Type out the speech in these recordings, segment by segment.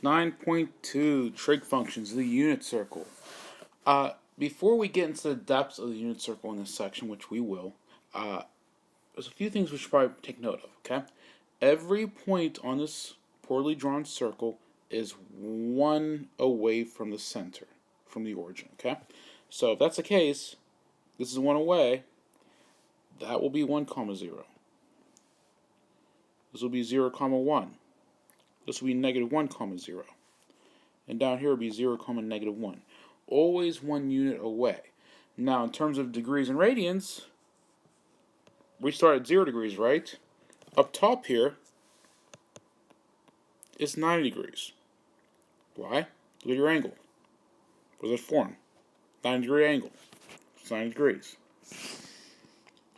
9.2 trig functions, the unit circle. Before we get into the depths of the unit circle in this section, which we will, there's a few things we should probably take note of, okay? Every point on this poorly drawn circle is 1 away from the center, from the origin, okay? So if that's the case, this is 1 away, that will be 1, 0. This will be 0, 1. This will be negative 1, 0. And down here will be 0, negative 1. Always 1 unit away. Now, in terms of degrees and radians, we start at 0 degrees, right? Up top here, it's 90 degrees. Why? Look at your angle. What does it form? 90-degree angle. It's 90 degrees.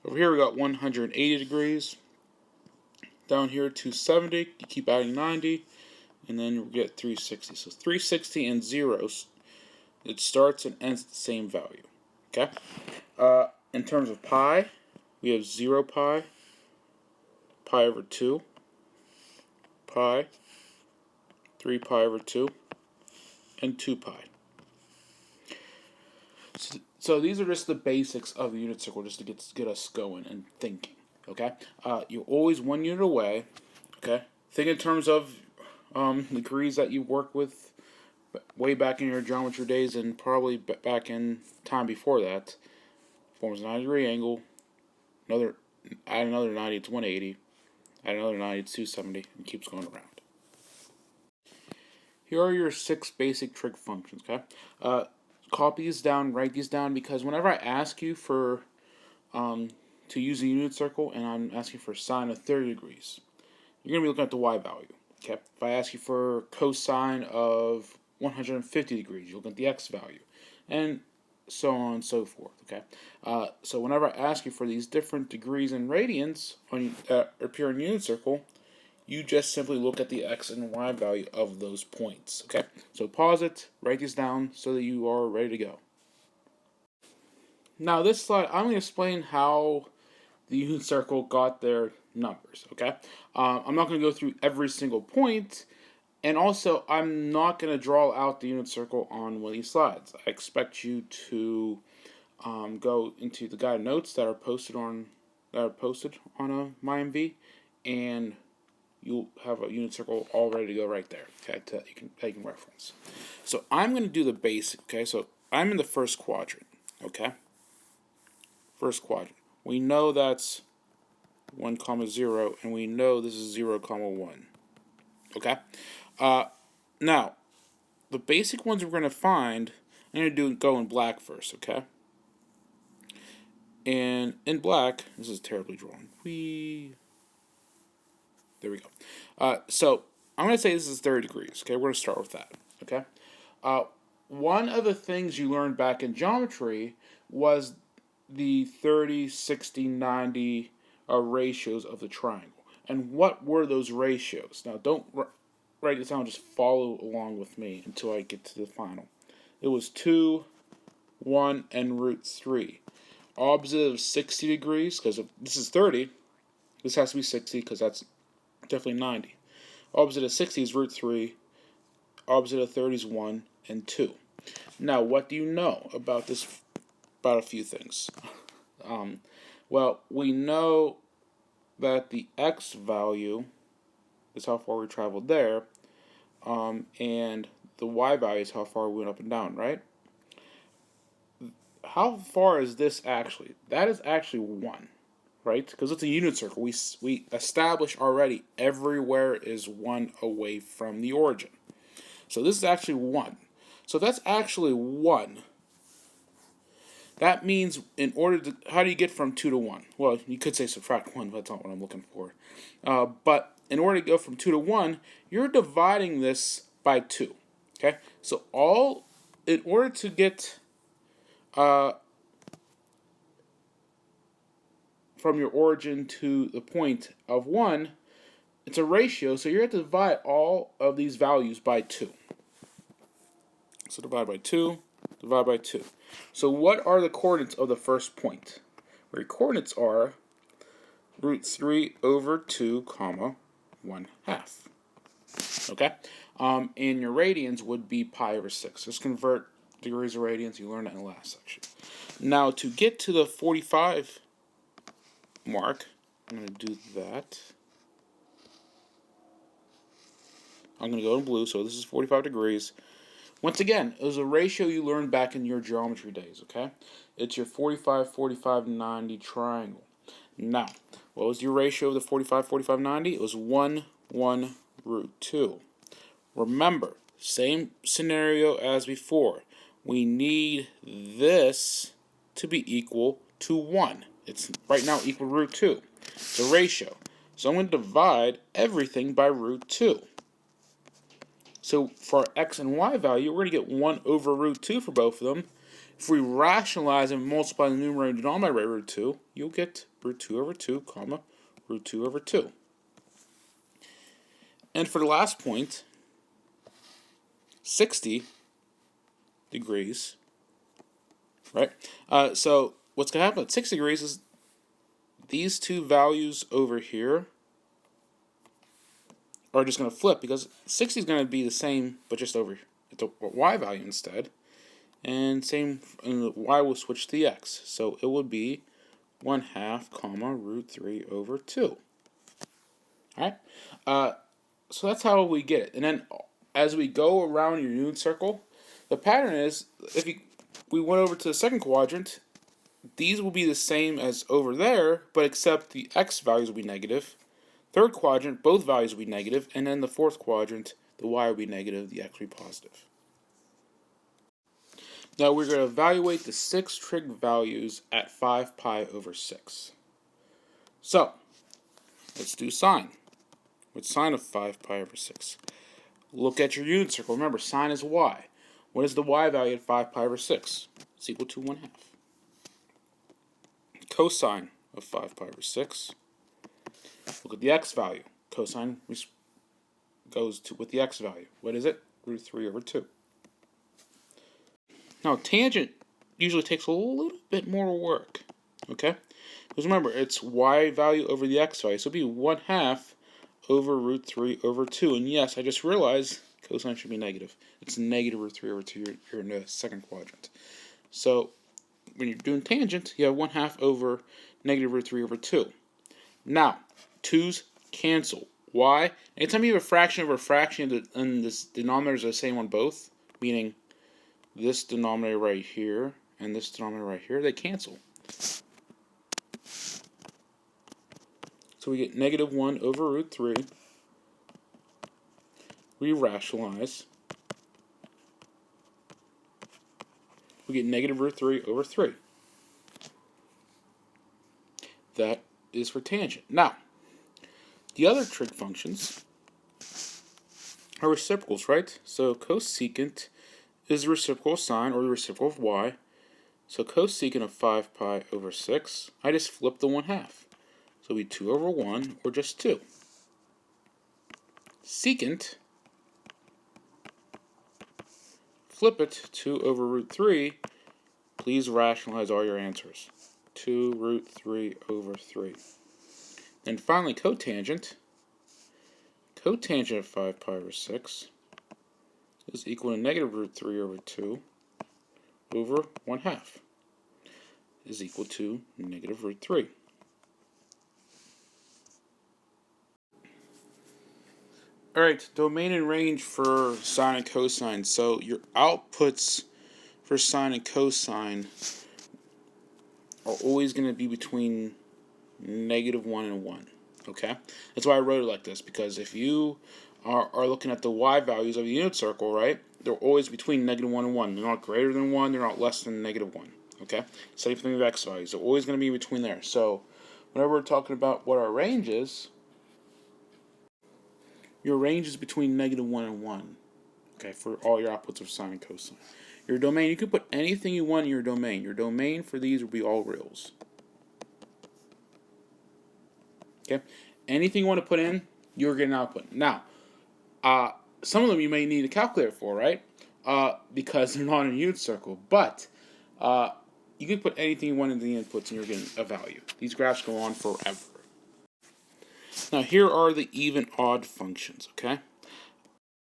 Over here we got 180 degrees. Down here 270. You keep adding 90, and then you get 360. So 360 and zeros, it starts and ends at the same value. Okay. In terms of pi, we have 0 pi, pi over 2, pi, 3 pi over 2, and 2 pi. So these are just the basics of the unit circle, just to get us going and thinking. Okay, you're always 1 unit away. Okay, think in terms of degrees that you worked with way back in your geometry days, and probably back in time before that. Forms a 90-degree angle. Add another 90, it's 180. Add another 90, it's 270, and keeps going around. Here are your 6 basic trig functions. Okay, copy these down, write these down, because whenever I ask you for to use a unit circle and I'm asking for sine of 30 degrees, you're going to be looking at the y value. Okay, if I ask you for cosine of 150 degrees, you look at the x value, and so on and so forth. Okay, so whenever I ask you for these different degrees and radians that appear in unit circle, you just simply look at the x and y value of those points. Okay, so pause it, write these down so that you are ready to go. Now this slide, I'm going to explain how the unit circle got their numbers. Okay, I'm not going to go through every single point, and also I'm not going to draw out the unit circle on one of these slides. I expect you to go into the guide notes that are posted on MyMV, and you'll have a unit circle all ready to go right there. Okay, that you can reference. So I'm going to do the basic. Okay, so I'm in the first quadrant. Okay, first quadrant. We know that's 1, 0, and we know this is 0, 1. Okay. Now, the basic ones we're going to find, I'm going to go in black first. Okay. And in black, this is terribly drawn. There we go. So I'm going to say this is 30 degrees. Okay, we're going to start with that. Okay. One of the things you learned back in geometry was the 30, 60, 90 ratios of the triangle. And what were those ratios? Now, don't write this down, just follow along with me until I get to the final. It was 2, 1, and root 3. Opposite of 60 degrees, because this is 30, this has to be 60, because that's definitely 90. Opposite of 60 is root 3. Opposite of 30 is 1 and 2. Now, what do you know about this? About a few things. Well, we know that the x value is how far we traveled there, and the y value is how far we went up and down, right? How far is this actually? That is actually 1, right? Because it's a unit circle. We established already everywhere is 1 away from the origin. So this is actually 1. So that's actually 1. That means in order to, how do you get from 2 to 1? Well, you could say subtract 1, but that's not what I'm looking for. But in order to go from 2 to 1, you're dividing this by 2. Okay? So in order to get from your origin to the point of 1, it's a ratio, so you're going to divide all of these values by 2. So divide by 2, divide by 2. So what are the coordinates of the first point? Where your coordinates are root 3 over 2, 1/2. okay? And your radians would be pi over 6. Just convert degrees of radians. You learned that in the last section. Now, to get to the 45 mark, I'm going to do that. I'm going to go in blue, so this is 45 degrees. Once again, it was a ratio you learned back in your geometry days, okay? It's your 45, 45, 90 triangle. Now, what was your ratio of the 45, 45, 90? It was 1, 1, root 2. Remember, same scenario as before. We need this to be equal to 1. It's right now equal to root 2. It's a ratio. So I'm going to divide everything by root 2. So for our x and y value, we're going to get 1 over root 2 for both of them. If we rationalize and multiply the numerator and denominator by root 2, you'll get root 2 over 2, comma, root 2 over 2. And for the last point, 60 degrees, right? So what's going to happen at 60 degrees is these two values over here are just going to flip, because 60 is going to be the same, but just over at the y value instead. And same, and the y will switch to the x. So it would be 1/2, comma, root 3 over 2. Alright? So that's how we get it. And then as we go around your unit circle, the pattern is, if we went over to the second quadrant, these will be the same as over there, but except the x values will be negative. Third quadrant, both values will be negative, and then the fourth quadrant, the y will be negative, the x will be positive. Now we're going to evaluate the 6 trig values at 5 pi over 6. So, let's do sine. What's sine of 5 pi over 6? Look at your unit circle. Remember, sine is y. What is the y value at 5 pi over 6? It's equal to 1/2. Cosine of 5 pi over 6. Look at the x value. Cosine goes with the x value. What is it? Root 3 over 2. Now, tangent usually takes a little bit more work, okay? Because remember, it's y value over the x value, so it'll be 1/2 over root 3 over 2. And yes, I just realized cosine should be negative. It's negative root 3 over 2. You're in the second quadrant. So when you're doing tangent, you have 1/2 over negative root 3 over 2. Now, 2's cancel. Why? Anytime you have a fraction over a fraction and the denominators are the same on both, meaning this denominator right here and this denominator right here, they cancel. So we get negative 1 over root 3. We rationalize. We get negative root 3 over 3. That is for tangent. Now, the other trig functions are reciprocals, right? So cosecant is the reciprocal of sine, or the reciprocal of y. So cosecant of 5 pi over 6, I just flip the 1/2. So it'll be 2 over 1, or just 2. Secant, flip it, 2 over root 3. Please rationalize all your answers. 2 root 3 over 3. Then finally, cotangent. Cotangent of 5 pi over 6 is equal to negative root 3 over 2 over 1/2 is equal to negative root 3. Alright, domain and range for sine and cosine. So your outputs for sine and cosine are always going to be between negative 1 and 1. Okay? That's why I wrote it like this, because if you are looking at the y values of the unit circle, right, they're always between negative 1 and 1. They're not greater than 1, they're not less than negative 1. Okay? Same thing with x values. They're always going to be between there. So whenever we're talking about what our range is, your range is between negative 1 and 1. Okay, for all your outputs of sine and cosine. Your domain, you can put anything you want in your domain. Your domain for these will be all reals. Okay? Anything you want to put in, you're getting output. Now, some of them you may need a calculator for, right? Because they're not in a unit circle. But you can put anything you want into the inputs and you're getting a value. These graphs go on forever. Now, here are the even odd functions, okay?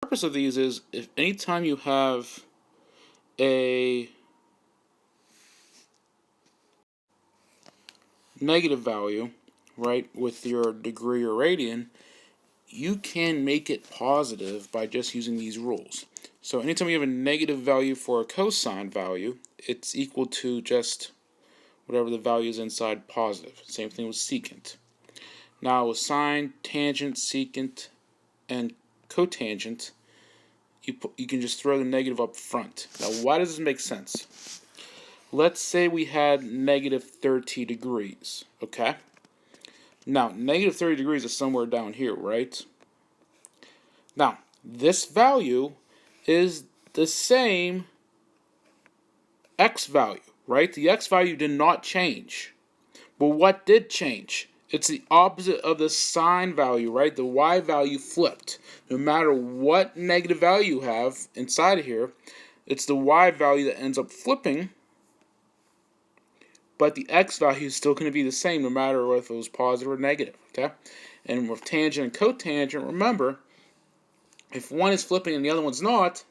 purpose of these is if anytime you have a negative value, right, with your degree or radian, you can make it positive by just using these rules. So anytime you have a negative value for a cosine value, it's equal to just whatever the value is inside positive. Same thing with secant. Now with sine, tangent, secant, and cotangent, you can just throw the negative up front. Now why does this make sense? Let's say we had negative 30 degrees, okay? Now, negative 30 degrees is somewhere down here, right? Now, this value is the same x value, right? The x value did not change. But what did change? It's the opposite of the sine value, right? The y value flipped. No matter what negative value you have inside of here, it's the y value that ends up flipping, but the x value is still going to be the same no matter if it was positive or negative, okay? And with tangent and cotangent, remember, if one is flipping and the other one's not,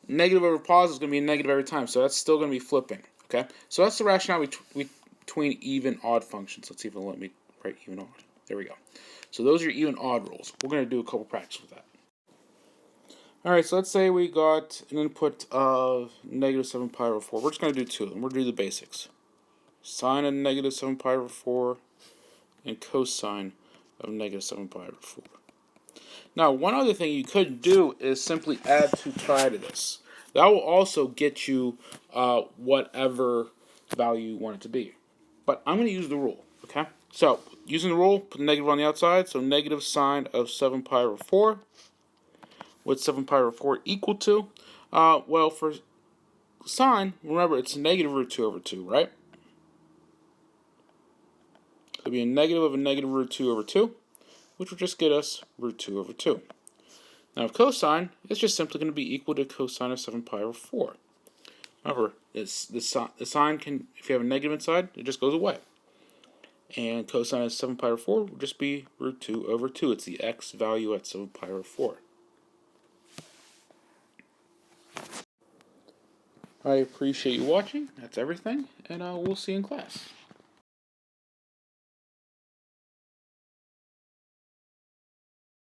negative over positive is going to be a negative every time, so that's still going to be flipping, okay? So that's the rationale between even odd functions. Let's see if it'll let me write even odd. There we go. So those are your even odd rules. We're going to do a couple practice with that. Alright, so let's say we got an input of negative 7 pi over 4. We're just going to do two of them. We're going to do the basics. Sine of negative 7 pi over 4 and cosine of negative 7 pi over 4. Now, one other thing you could do is simply add 2 pi to this. That will also get you whatever value you want it to be. But I'm going to use the rule, okay? So, using the rule, put the negative on the outside, so negative sine of 7 pi over 4. What's 7 pi over 4 equal to? Well, for sine, remember, it's negative root 2 over 2, right? It'll be a negative of a negative root 2 over 2, which will just get us root 2 over 2. Now, with cosine, it's just simply going to be equal to cosine of 7 pi over 4. Remember, the sine can, if you have a negative inside, it just goes away. And cosine of 7 pi over 4 will just be root 2 over 2. It's the x value at 7 pi over 4. I appreciate you watching. That's everything, and we'll see you in class.